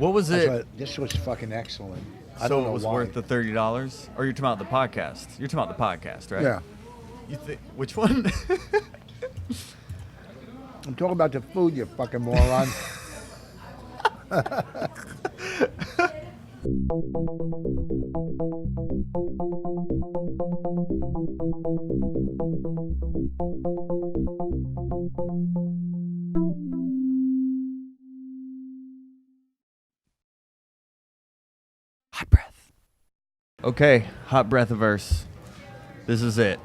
What was it? This was fucking excellent. I So don't know it was why. worth the $30? Or you're talking about the podcast? You're talking about the podcast, right? Yeah. Which one? I'm talking about the food, you fucking moron. Hot breath. Okay, hot breath-averse. This is it.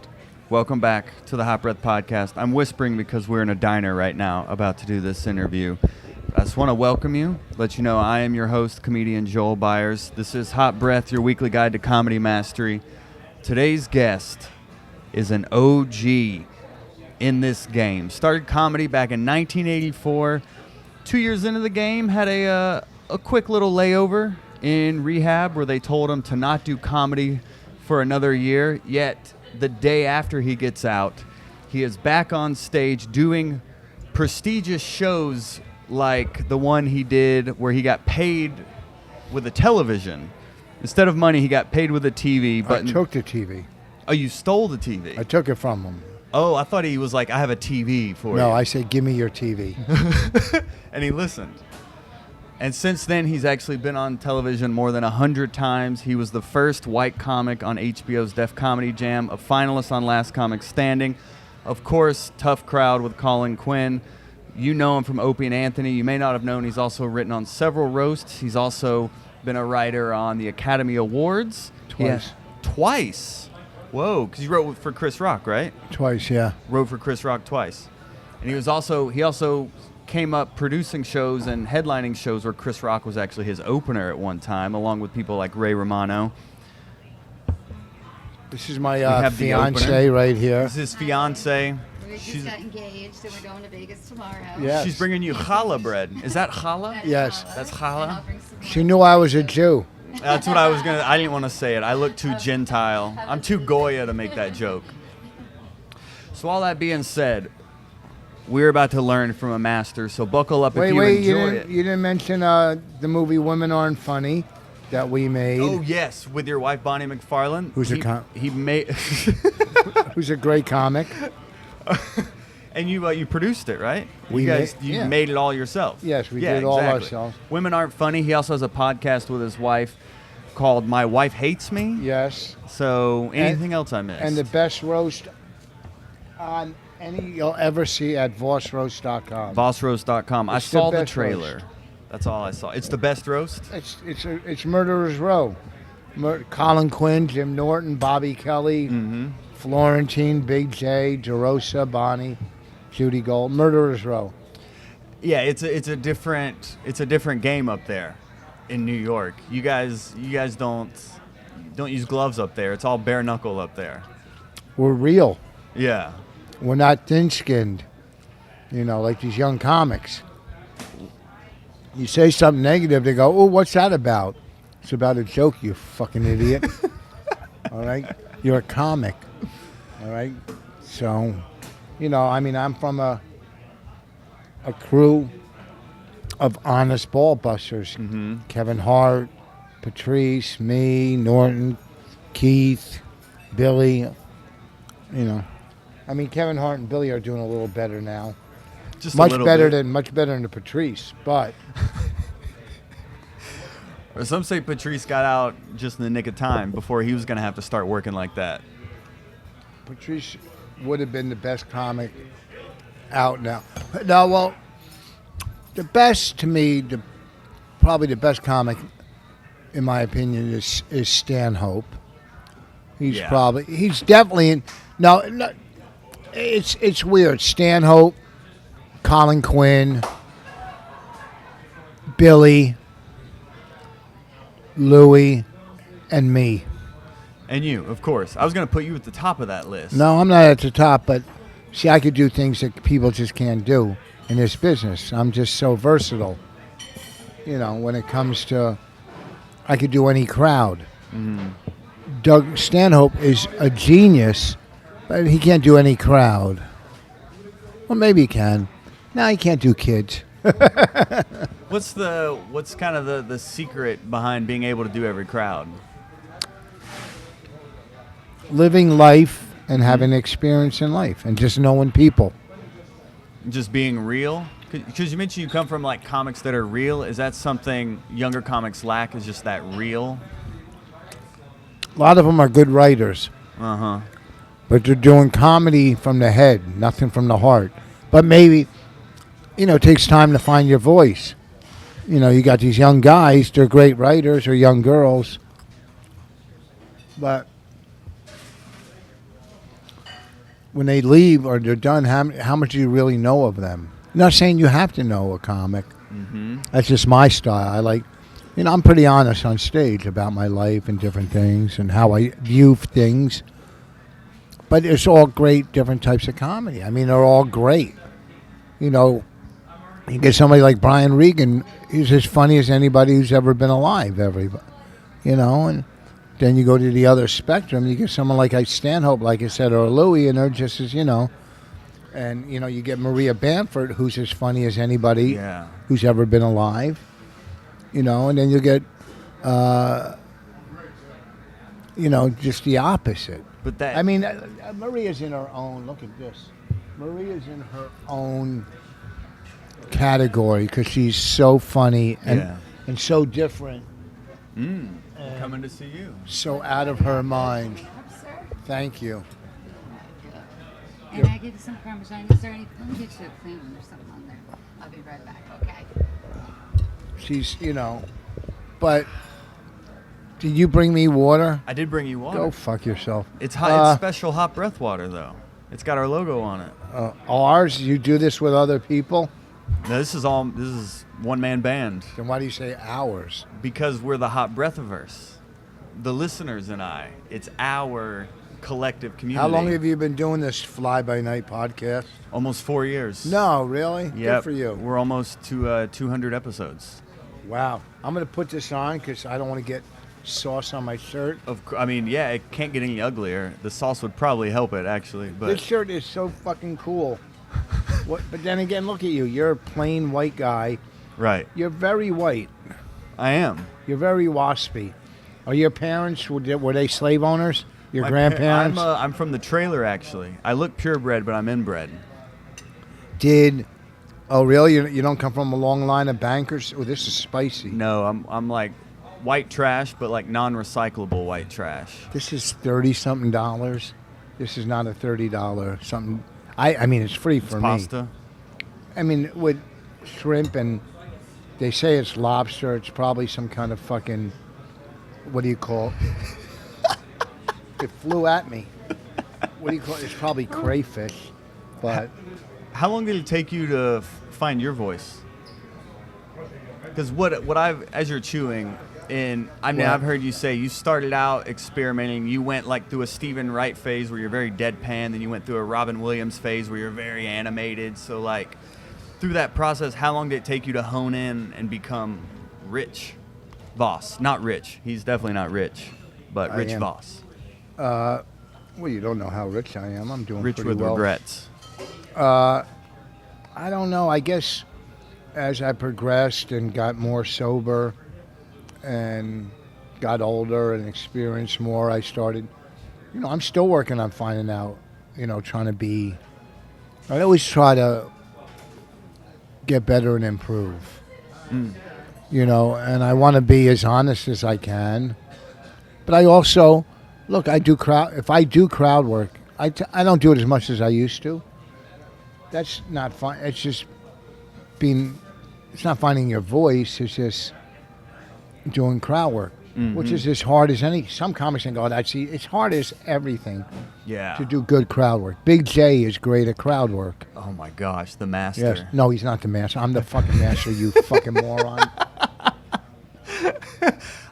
Welcome back to the Hot Breath Podcast. I'm whispering because we're in a diner right now about to do this interview. I just want to welcome you, let you know I am your host, comedian Joel Byers. This is Hot Breath, your weekly guide to comedy mastery. Today's guest is an OG in this game. Started comedy back in 1984. 2 years into the game, had a quick little layover in rehab where they told him to not do comedy for another year. Yet the day after he gets out, he is back on stage doing prestigious shows like the one he did where he got paid with a television. Instead of money, he got paid with a TV. But I took the TV. Oh, you stole the TV? I took it from him. Oh, I thought he was like, I have a TV for you. No, I said, give me your TV. And he listened. And since then, he's actually been on television more than 100 times. He was the first white comic on HBO's Def Comedy Jam, a finalist on Last Comic Standing. Of course, Tough Crowd with Colin Quinn. You know him from Opie and Anthony. You may not have known he's also written on several roasts. He's also been a writer on the Academy Awards. Twice. Twice? Whoa, because you wrote for Chris Rock, right? Twice, yeah. Wrote for Chris Rock twice. And he also came up producing shows and headlining shows where Chris Rock was actually his opener at one time, along with people like Ray Romano. This is my fiance right here. This is his fiance. We just got engaged and we're going to Vegas tomorrow. Yes. She's bringing you challah bread. Is that challah? That is Yes. challah. That's challah? And I'll bring some She knew I was a Jew. That's what I was going to... I didn't want to say it. I look too Gentile. I'm too Goya to make that joke. So all that being said, we're about to learn from a master, so buckle up if you enjoy it. You didn't mention the movie Women Aren't Funny that we made. Oh, yes, with your wife, Bonnie McFarlane. Who's He made... Who's a great comic. And you produced it, right? We You made it all yourself. Yes, we did it all exactly. ourselves. Women Aren't Funny. He also has a podcast with his wife called My Wife Hates Me. Yes. So anything else I missed? And the best roast on any you'll ever see at vossroast.com. Vossroast.com. I It's the saw the best trailer. roast. That's all I saw. It's the best roast? It's Murderer's Row. Colin Quinn, Jim Norton, Bobby Kelly, Florentine, Big J, DeRosa, Bonnie, Judy Gold. Murderer's Row. Yeah, it's a different game up there in New York. You guys don't use gloves up there. It's all bare knuckle up there. We're real. Yeah. We're not thin-skinned, like these young comics. You say something negative, they go, oh, what's that about? It's about a joke, you fucking idiot. All right? You're a comic. All right? So, I'm from a crew of honest ball busters. Mm-hmm. Kevin Hart, Patrice, me, Norton, Keith, Billy, Kevin Hart and Billy are doing a little better now. Just much a little better bit. than the Patrice, but Or some say Patrice got out just in the nick of time before he was going to have to start working like that. Patrice would have been the best comic out now. No, well, the best to me, probably the best comic, in my opinion, is Stanhope. He's definitely in. No, it's weird. Stanhope, Colin Quinn, Billy, Louie, and me. And you, of course. I was going to put you at the top of that list. No, I'm not at the top, but see, I could do things that people just can't do in this business. I'm just so versatile. When it comes to, I could do any crowd. Mm-hmm. Doug Stanhope is a genius, but he can't do any crowd. Well, maybe he can. No, he can't do kids. What's kind of the secret behind being able to do every crowd? Living life and having experience in life and just knowing people. Just being real? Because you mentioned you come from like comics that are real. Is that something younger comics lack, is just that real? A lot of them are good writers. Uh-huh. But they're doing comedy from the head, nothing from the heart. But maybe, it takes time to find your voice. You got these young guys, they're great writers, or young girls. But when they leave or they're done, how much do you really know of them? I'm not saying you have to know a comic. Mm-hmm. That's just my style. I like, I'm pretty honest on stage about my life and different things and how I view things. But it's all great, different types of comedy. I mean, they're all great. You get somebody like Brian Regan, he's as funny as anybody who's ever been alive, everybody. And then you go to the other spectrum, you get someone like Stanhope, like I said, or Louis, and they're just as, And, you get Maria Bamford, who's as funny as anybody who's ever been alive. And then you get, just the opposite. But that... I mean, Maria's in her own, look at this. Maria's in her own category because she's so funny and so different. We're coming to see you. So out of her mind. Thank you. And I give you some Parmesan. Is there any? Let me get you a clean one or something on there. I'll be right back. Okay. She's, but did you bring me water? I did bring you water. Go fuck yourself. It's hot. It's special hot breath water, though. It's got our logo on it. Ours? You do this with other people? No, this is one-man band. Then why do you say ours? Because we're the Hot Breathiverse. The listeners and I. It's our collective community. How long have you been doing this fly-by-night podcast? Almost 4 years. No, really? Yep. Good for you. We're almost to 200 episodes. Wow. I'm going to put this on because I don't want to get sauce on my shirt. It can't get any uglier. The sauce would probably help it, actually. But this shirt is so fucking cool. But then again, look at you. You're a plain white guy. Right. You're very white. I am. You're very waspy. Are your parents, were they slave owners? Your grandparents? I'm from the trailer, actually. I look purebred, but I'm inbred. Oh, really? You don't come from a long line of bankers? Oh, this is spicy. No, I'm like white trash, but like non-recyclable white trash. This is $30-something. This is not a $30 something. I mean, it's free for me. Pasta? I mean, with shrimp and they say it's lobster. It's probably some kind of fucking, what do you call it? It flew at me. What do you call it? It's probably crayfish. But how long did it take you to find your voice? Because as you're chewing, I've heard you say you started out experimenting. You went like through a Stephen Wright phase where you're very deadpan. Then you went through a Robin Williams phase where you're very animated. So like through that process, how long did it take you to hone in and become Rich Voss? Not Rich. He's definitely not rich, but Rich Voss. Well, you don't know how rich I am. I'm doing rich pretty with well. Regrets. I don't know. I guess as I progressed and got more sober and got older and experienced more, I started, I'm still working on finding out, trying to be, I always try to get better and improve, and I want to be as honest as I can. But I also, look, if I do crowd work, I don't do it as much as I used to. That's not fun. It's just it's not finding your voice. It's just doing crowd work, which is as hard as any. Some comics can go, it's hard as everything. Yeah. To do good crowd work. Big J is great at crowd work. Oh my gosh, the master. Yes. No, he's not the master. I'm the fucking master, you fucking moron.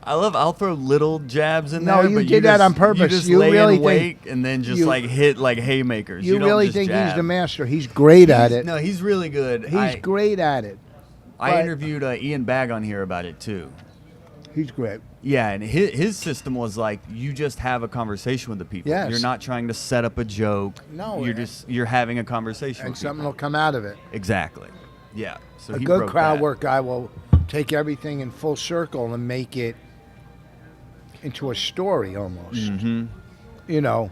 I'll throw little jabs in No, there. you but did that on purpose. You just You lay really in wait think- and then just you- like hit like haymakers. You don't really just think jab. he's the master? He's great at it. No, he's really good. He's great at it. I but- interviewed Ian Bagg on here about it too. He's great. Yeah, and his system was like you just have a conversation with the people. Yes. You're not trying to set up a joke. No, you're having a conversation And with something people. will come out of it. Exactly. Yeah. So A he good broke crowd that. work guy will take everything in full circle and make it into a story almost. Mm-hmm. You know,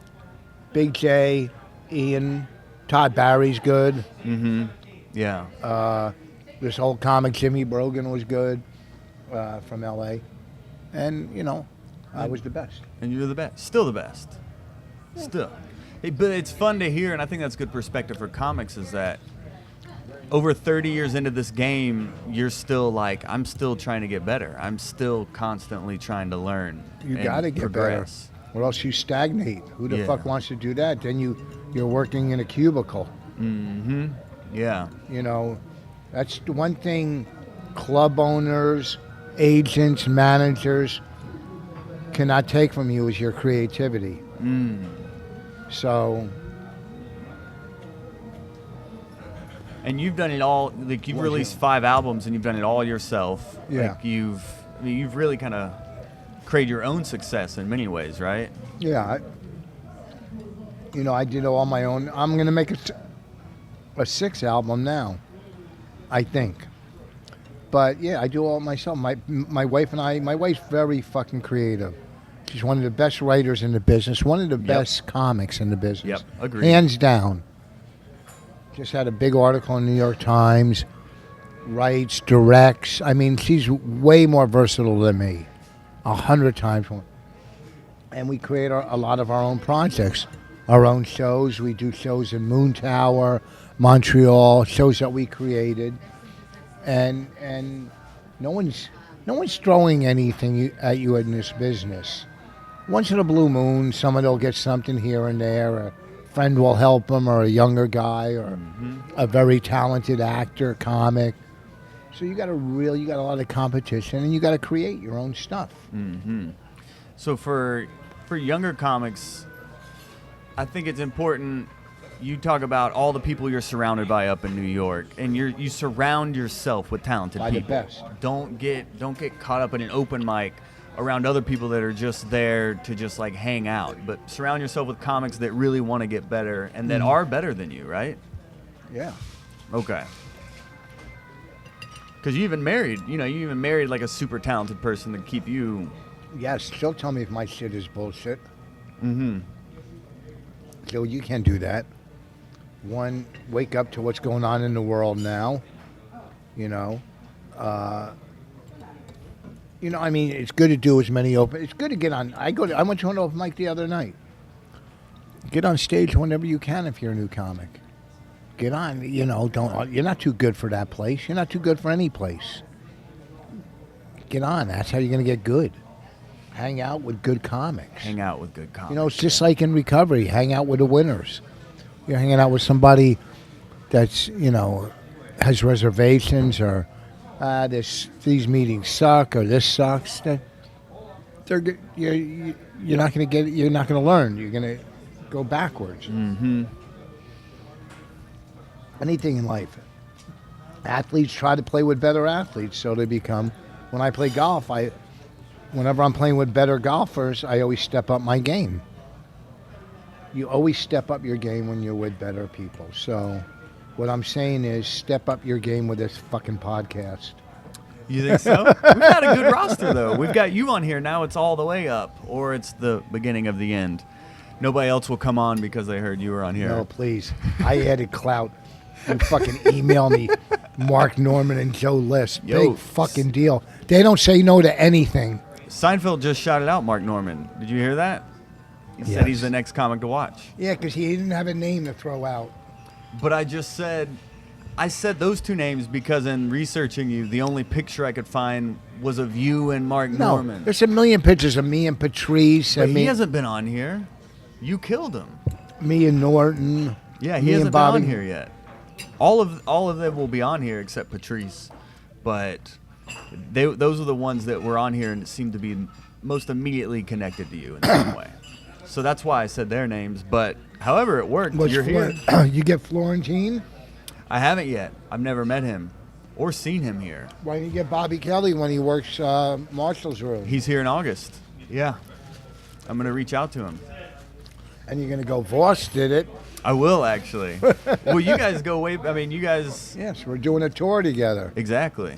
Big J, Ian, Todd Barry's good. Mm-hmm. Yeah. This whole comic, Jimmy Brogan was good from L.A. And, you know, I was the best. And you're the best. Still the best. Still. Hey, but it's fun to hear, and I think that's good perspective for comics, is that over 30 years into this game, you're still like, I'm still trying to get better. I'm still constantly trying to learn. You and got to get progress. better. Or else you stagnate. Who the Yeah. fuck wants to do that? Then you're working in a cubicle. Mm-hmm. Yeah. You know, that's the one thing club owners, agents, managers cannot take from you is your creativity. So, And you've done it all. Like you've released 5 albums, and you've done it all yourself. Yeah. Like you've really kind of created your own success in many ways, right? yeah, I did all my own. I'm going to make a 6th album now, I think. But yeah, I do all myself. My wife and I. My wife's very fucking creative. She's one of the best writers in the business. One of the best comics in the business. Yep, agreed. Hands down. Just had a big article in the New York Times. Writes, directs. I mean, she's way more versatile than me. 100 times more. And we create a lot of our own projects, our own shows. We do shows in Moon Tower, Montreal, shows that we created. And no one's throwing anything at you in this business. Once in a blue moon, someone will get something here and there. A friend will help them, or a younger guy, or a very talented actor, comic. So you got a lot of competition, and you got to create your own stuff. Mm-hmm. So for younger comics, I think it's important. You talk about all the people you're surrounded by up in New York, and you surround yourself with talented By the people. best. Don't get caught up in an open mic around other people that are just there to just like hang out. But surround yourself with comics that really want to get better and that are better than you, right? Yeah. Okay. Because you even married like a super talented person to keep you. Yes, she'll tell me if my shit is bullshit. Mm-hmm. So you can't do that. One, wake up to what's going on in the world now. You know, I mean, it's good to do as many open. It's good to get on. I went to an open mic the other night. Get on stage whenever you can if you're a new comic. Get on. You're not too good for that place. You're not too good for any place. Get on. That's how you're going to get good. Hang out with good comics. Hang out with good comics. It's just like in recovery. Hang out with the winners. You're hanging out with somebody that's, has reservations, or these meetings suck, or this sucks. You're not going to learn. You're going to go backwards. Mm-hmm. Anything in life. Athletes try to play with better athletes, so they become. When I play golf, whenever I'm playing with better golfers, I always step up my game. You always step up your game when you're with better people. So what I'm saying is step up your game with this fucking podcast. You think so? We've got a good roster, though. We've got you on here. Now it's all the way up, or it's the beginning of the end. Nobody else will come on because they heard you were on here. No, please. I added clout. You fucking email me, Mark Norman and Joe List. Yo. Big fucking deal. They don't say no to anything. Seinfeld just shouted out Mark Norman. Did you hear that? He said he's the next comic to watch. Yeah, because he didn't have a name to throw out. But I said those two names because in researching you, the only picture I could find was of you and Mark Norman. There's a million pictures of me and Patrice. But And he hasn't been on here. You killed him. me and Norton. Yeah, he me hasn't and been Bobby. on here yet. All of them will be on here except Patrice, but those are the ones that were on here and seemed to be most immediately connected to you in some way. So that's why I said their names. But however it worked, you're here. You get Florentine? I haven't yet. I've never met him or seen him here. Why don't you get Bobby Kelly when he works Marshall's room? He's here in August. Yeah, I'm gonna reach out to him. And you're going to go, Voss did it. I will actually. Well, you guys go way. I mean, you guys. Yes, we're doing a tour together. Exactly.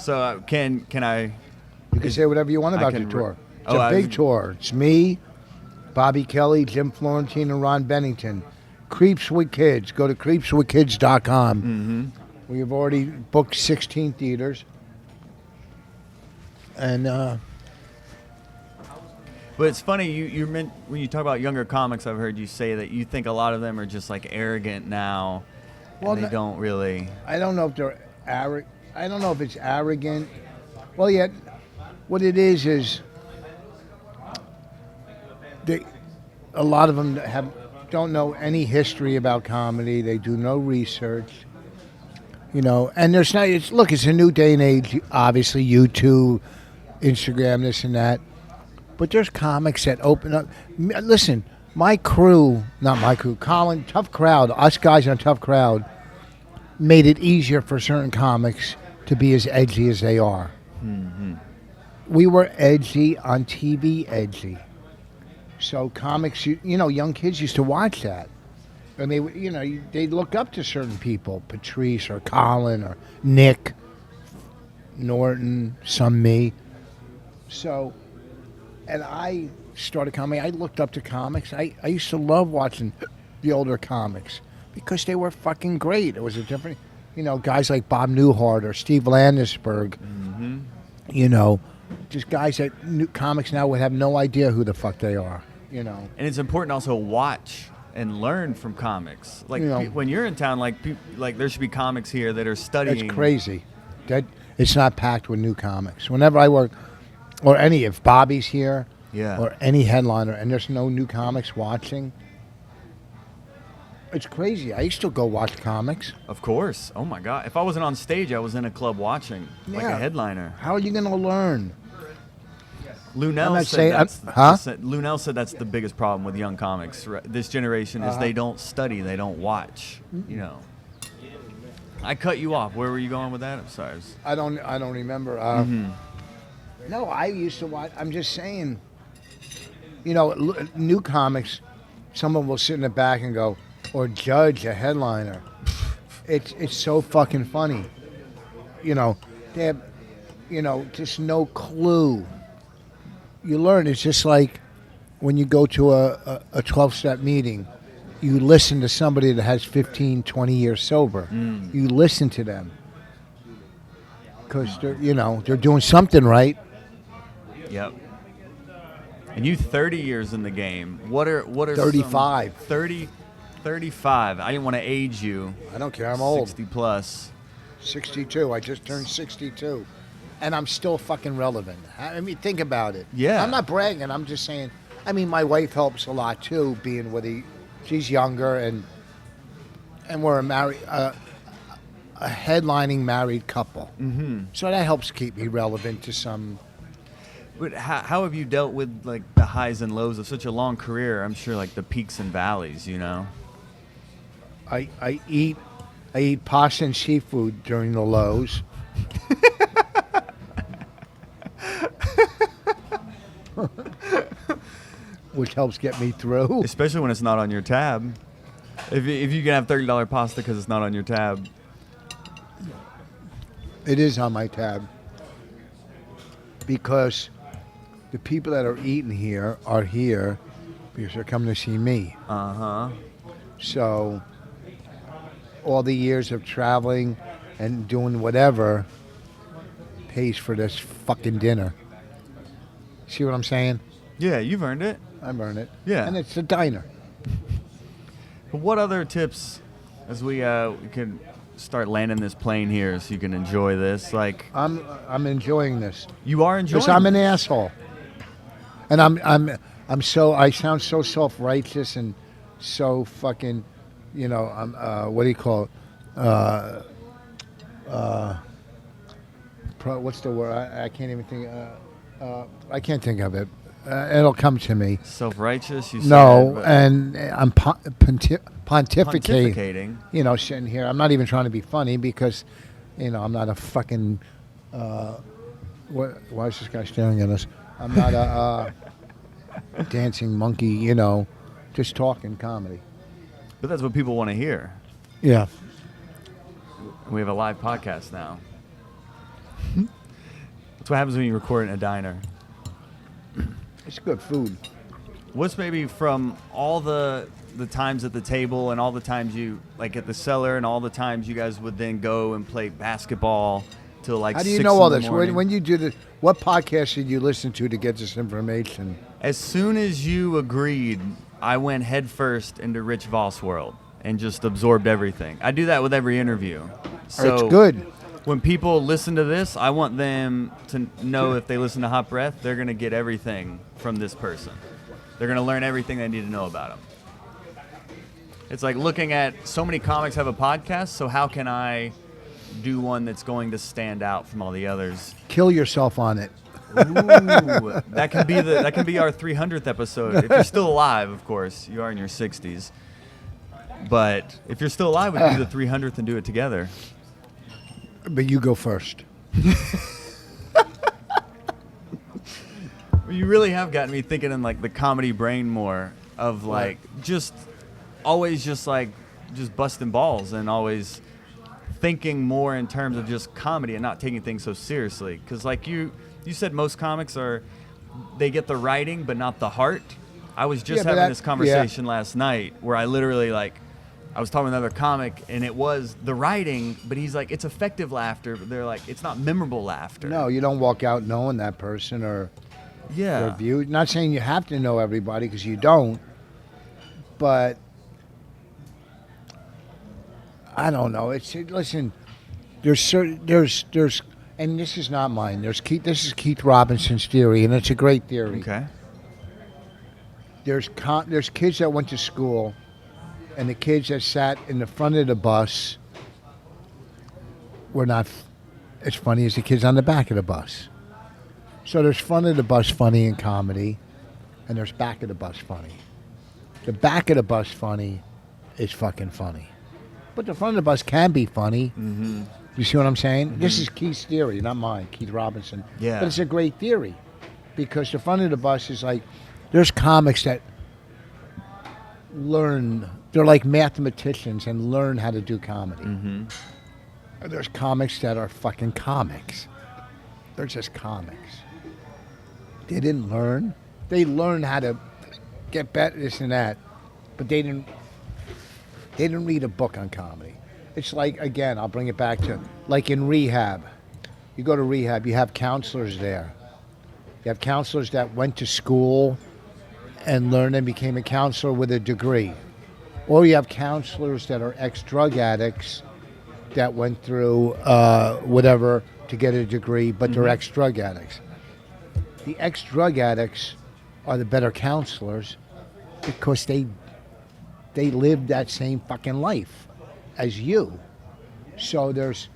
So can I? You can say whatever you want I about can your tour. It's Oh, a I big was- tour. It's me, Bobby Kelly, Jim Florentine, and Ron Bennington. Creeps with Kids. Go to creepswithkids.com. Mm-hmm. We have already booked 16 theaters. And But it's funny you meant when you talk about younger comics. I've heard you say that you think a lot of them are just like arrogant now, Well, and they don't really. I don't know if they're arrogant. I don't know if it's arrogant. Well, yeah, what it is a lot of them don't know any history about comedy. They do no research. And there's not. It's a new day and age. Obviously, YouTube, Instagram, this and that. But there's comics that open up. Listen, my crew, not my crew, Colin, Tough Crowd, us guys on Tough Crowd, made it easier for certain comics to be as edgy as they are. Mm-hmm. We were edgy on TV, edgy. So comics, young kids used to watch that. And they look up to certain people, Patrice or Colin or Nick, Norton, some me. So, and I started comedy. I looked up to comics. I used to love watching the older comics because they were fucking great. It was a different, guys like Bob Newhart or Steve Landisberg. Mm-hmm. Just guys that comics now would have no idea who the fuck they are. And it's important also to watch and learn from comics. Like when you're in town, like there should be comics here that are studying. That's crazy. It's not packed with new comics. Whenever I work, or if Bobby's here, or any headliner, and there's no new comics watching, it's crazy. I used to go watch comics. Of course. Oh my God. If I wasn't on stage, I was in a club watching, like a headliner. How are you going to learn? Lunel said that's the biggest problem with young comics. This generation is they don't study, they don't watch. I cut you off. Where were you going with that? I'm sorry. I don't remember. No, I used to watch. I'm just saying. New comics. Someone will sit in the back and go, or judge a headliner. It's so fucking funny. They have, just no clue. You learn. It's just like when you go to a 12-step meeting, you listen to somebody that has 15, 20 years sober. You listen to them because they're doing something right. Yep. And you 30 years in the game. What are 35. 35. I didn't want to age you. I don't care. I'm old. 60 plus. 62. I just turned 62. And I'm still fucking relevant. I mean, think about it. Yeah. I'm not bragging. I'm just saying. I mean, my wife helps a lot too, being with she's younger, and we're a headlining married couple. Mm-hmm. So that helps keep me relevant to some. But how have you dealt with like the highs and lows of such a long career? I'm sure like the peaks and valleys. I eat pasta and seafood during the lows. Which helps get me through. Especially when it's not on your tab. If you can have $30 pasta because it's not on your tab. It is on my tab. Because the people that are eating here are here because they're coming to see me. Uh-huh. So all the years of traveling and doing whatever pays for this fucking dinner. See what I'm saying? Yeah, you've earned it. I've earned it. Yeah. And it's a diner. But what other tips, as we can start landing this plane here, so you can enjoy this? Like I'm enjoying this. You are enjoying. Because I'm an this. asshole. And I sound so self-righteous and so fucking, I'm what do you call it? What's the word? I can't even think. I can't think of it. It'll come to me. Self-righteous? You No, said, and I'm pontificating. Pontificating. Sitting here. I'm not even trying to be funny because, I'm not a fucking. Why is this guy staring at us? I'm not a dancing monkey. Just talking comedy. But that's what people want to hear. Yeah. We have a live podcast now. That's what happens when you record in a diner. It's good food. What's maybe from all the times at the table and all the times you like at the cellar and all the times you guys would then go and play basketball till like How do you 6 know in all the this? morning? When you do this, what podcast did you listen to get this information? As soon as you agreed, I went headfirst into Rich Voss world and just absorbed everything. I do that with every interview. So It's good. when people listen to this, I want them to know if they listen to Hot Breath, they're going to get everything from this person. They're going to learn everything they need to know about him. It's like looking at so many comics have a podcast, so how can I do one that's going to stand out from all the others? Kill yourself on it. Ooh, that can be our 300th episode. If you're still alive, of course. You are in your 60s. But if you're still alive, we can do the 300th and do it together. But you go first. You really have gotten me thinking in like the comedy brain more of like just busting balls and always thinking more in terms of just comedy and not taking things so seriously. Because like you said, most comics they get the writing but not the heart. I was just having this conversation last night where I literally I was talking with another comic and it was the writing, but he's like, it's effective laughter, but they're like, it's not memorable laughter. No, you don't walk out knowing that person or their view. Not saying you have to know everybody because you don't, but I don't know. Listen. There's and this is not mine. This is Keith Robinson's theory, and it's a great theory. Okay. There's kids that went to school, and the kids that sat in the front of the bus were not as funny as the kids on the back of the bus. So there's front of the bus funny in comedy, and there's back of the bus funny. The back of the bus funny is fucking funny. But the front of the bus can be funny. Mm-hmm. You see what I'm saying? Mm-hmm. This is Keith's theory, not mine, Keith Robinson. Yeah. But it's a great theory because the front of the bus is like, there's comics that learn, they're like mathematicians and learn how to do comedy. Mm-hmm. And there's comics that are fucking comics. They're just comics. They didn't learn. They learned how to get better, this and that, but they didn't read a book on comedy. It's like, again, I'll bring it back to, like in rehab. You go to rehab, you have counselors there. You have counselors that went to school and learned and became a counselor with a degree. Or you have counselors that are ex-drug addicts that went through whatever to get a degree, but they're ex-drug addicts. The ex-drug addicts are the better counselors because they lived that same fucking life as you. So there's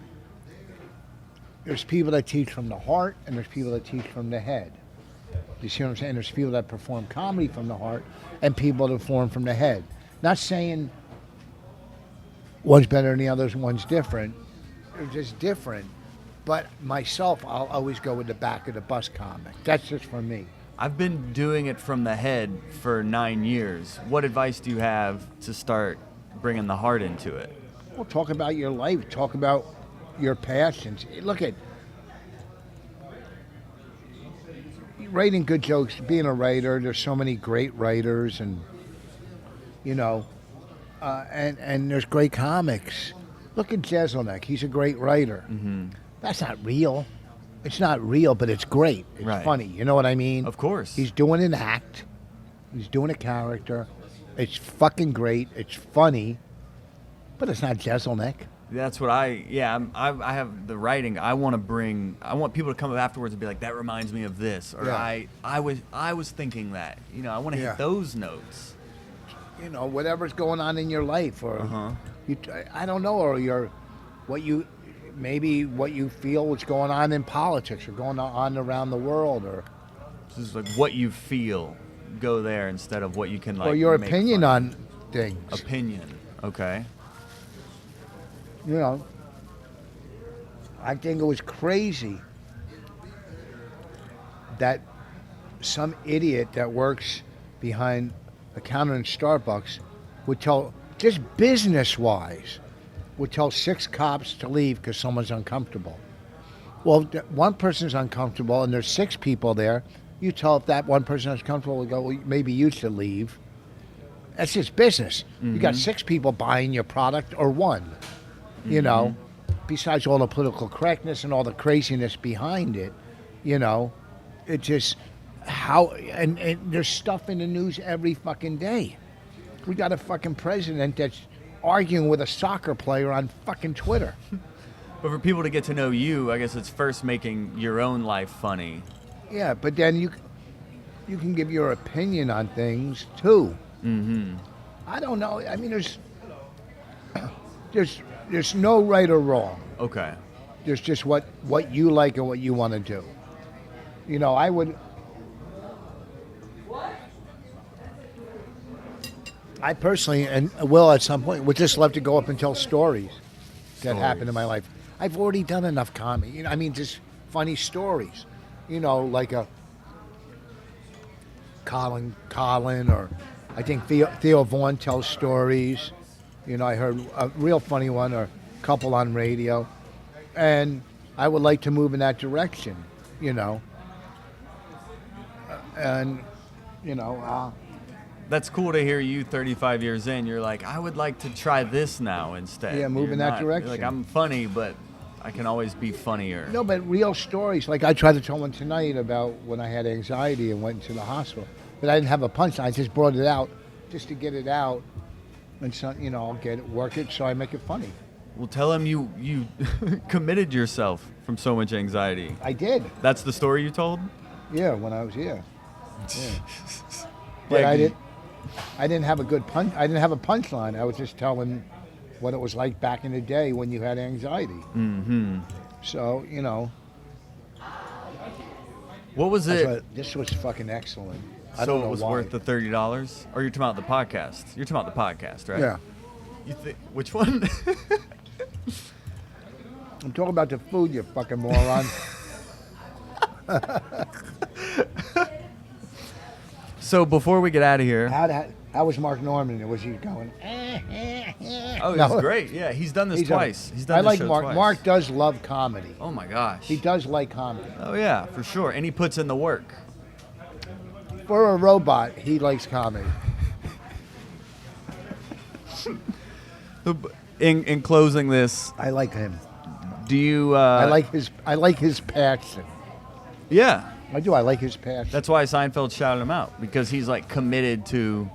people that teach from the heart and there's people that teach from the head. You see what I'm saying? There's people that perform comedy from the heart and people that perform from the head. Not saying one's better than the others, one's different. They're just different. But myself, I'll always go with the back of the bus comic. That's just for me. I've been doing it from the head for 9 years. What advice do you have to start bringing the heart into it? Well, talk about your life. Talk about your passions. Look at writing good jokes, being a writer. There's so many great writers and, and there's great comics. Look at Jeselnik. He's a great writer. Mm-hmm. That's not real. It's not real, but it's great. It's funny. You know what I mean? Of course. He's doing an act. He's doing a character. It's fucking great. It's funny, but it's not Jeselnik. That's what I have the writing. I want people to come up afterwards and be like, that reminds me of this. Or I was thinking that. I want to hit those notes. Whatever's going on in your life or I don't know, or what you feel what's going on in politics or going on around the world, or just like what you feel, go there instead of what you can like. Or your opinion on things. Opinion, okay. I think it was crazy that some idiot that works behind the counter in Starbucks would tell, just business-wise, would tell 6 cops to leave because someone's uncomfortable. Well, one person's uncomfortable, and there's 6 people there. You tell if that one person is comfortable, go, well, maybe you should leave. That's just business. You got 6 people buying your product or one. You know, besides all the political correctness and all the craziness behind it, you know, it just and there's stuff in the news every fucking day. We got a fucking president that's arguing with a soccer player on fucking Twitter. But for people to get to know you, I guess it's first making your own life funny. Yeah, but then you can give your opinion on things too. I don't know. I mean, there's no right or wrong. Okay. There's just what you like and what you want to do. You know, I personally, and will at some point, would just love to go up and tell stories that happened in my life. I've already done enough comedy. You know, I mean, just funny stories. You know, like a Colin, or I think Theo Vaughn tells stories. You know, I heard a real funny one or a couple on radio. And I would like to move in that direction, you know. And, you know... That's cool to hear you 35 years in. You're like, I would like to try this now instead. Yeah, move in that direction. You're like, I'm funny, but I can always be funnier. No, but real stories. Like I tried to tell one tonight about when I had anxiety and went to the hospital. But I didn't have a punchline. I just brought it out just to get it out. And so, you know, I'll get it, work it, so I make it funny. Well, tell him you committed yourself from so much anxiety. I did. That's the story you told? Yeah, when I was here. Yeah. But yeah, I didn't have a good punch. I didn't have a punchline. I was just telling what it was like back in the day when you had anxiety. So, you know. What was it? This was fucking excellent. I So don't know it was why. worth the $30? Or you're talking about the podcast? You're talking about the podcast, right? Yeah. You think which one? I'm talking about the food, you fucking moron. So before we get out of here, How was Mark Norman? Was he going? oh, it was great. Yeah, he's done this twice. He's done I this like show Mark. twice. Mark does love comedy. Oh my gosh. He does like comedy. Oh yeah, for sure. And he puts in the work. For a robot, he likes comedy. In closing this, I like him. do you? I like his passion. Yeah, I do. I like his passion. that's why Seinfeld shouted him out, because he's like committed to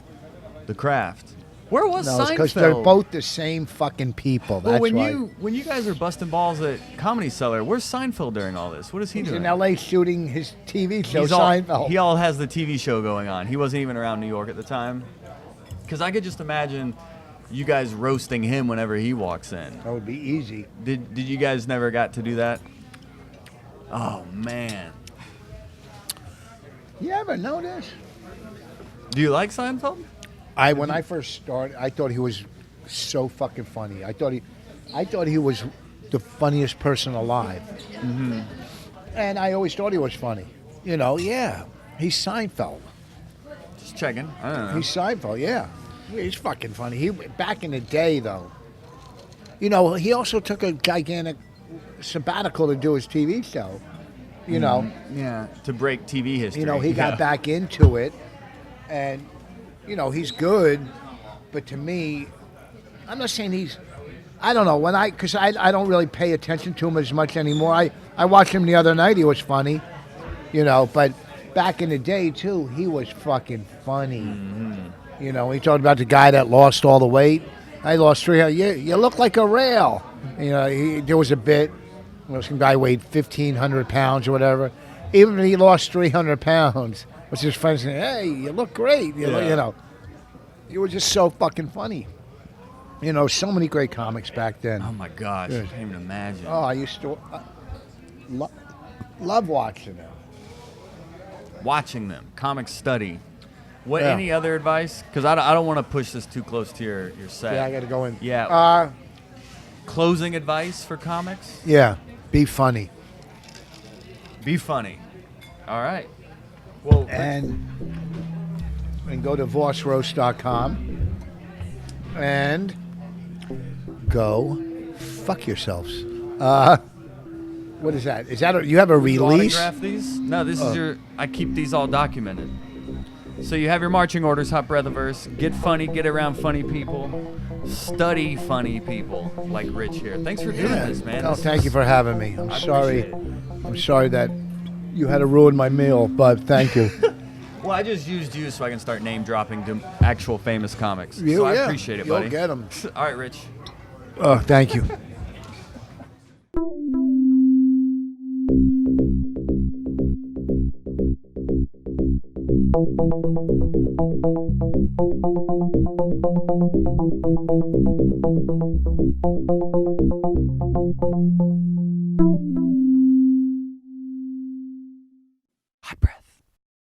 the craft. Where was No, it's Seinfeld? because they're both the same fucking people. Well, That's why. when you guys are busting balls at Comedy Cellar, where's Seinfeld during all this? What is he He's doing? in L.A. shooting his TV show, He Seinfeld. all has the TV show going on. He wasn't even around New York at the time. Because I could just imagine you guys roasting him whenever he walks in. That would be easy. Did you guys never got to do that? Oh man. You ever know this? Do you like Seinfeld? When I first started, I thought he was so fucking funny. I thought he was the funniest person alive. Mm-hmm. And I always thought he was funny. You know, yeah. He's Seinfeld. Just checking. I don't know. He's Seinfeld, yeah. He's fucking funny. Back in the day, though, you know, he also took a gigantic sabbatical to do his TV show. You know, Yeah, to break TV history. you know, he got back into it, and you know, he's good. But to me, I'm not saying I don't know because I don't really pay attention to him as much anymore. I watched him the other night. He was funny, you know. But back in the day too, he was fucking funny. Mm-hmm. You know, he talked about the guy that lost all the weight. I lost 300. You look like a rail. You know, there was a bit. Some guy weighed 1,500 pounds or whatever. Even if he lost 300 pounds, was his friends saying, "Hey, you look great." You know, you were just so fucking funny. You know, so many great comics back then. Oh my gosh, I can't even imagine. Oh, I used to love watching them. Watching them, comic study. What? Yeah. Any other advice? Because I don't want to push this too close to your set. Yeah, I got to go in. Yeah. Closing advice for comics? Yeah, be funny. Be funny. All right. Well, And go to vossroast.com and go fuck yourselves. What is that? Is that you have a You release? autograph these? No, this is your. I keep these all documented. So you have your marching orders, Hot Breath of Verse. Get funny, get around funny people, study funny people like Rich here. Thanks for doing this, man. Oh, This thank is- you for having me. I appreciate it. I'm sorry that you had to ruin my meal, but thank you. Well, I just used you so I can start name dropping to actual famous comics. So I appreciate it, buddy. You'll get them. All right, Rich. Oh, thank you.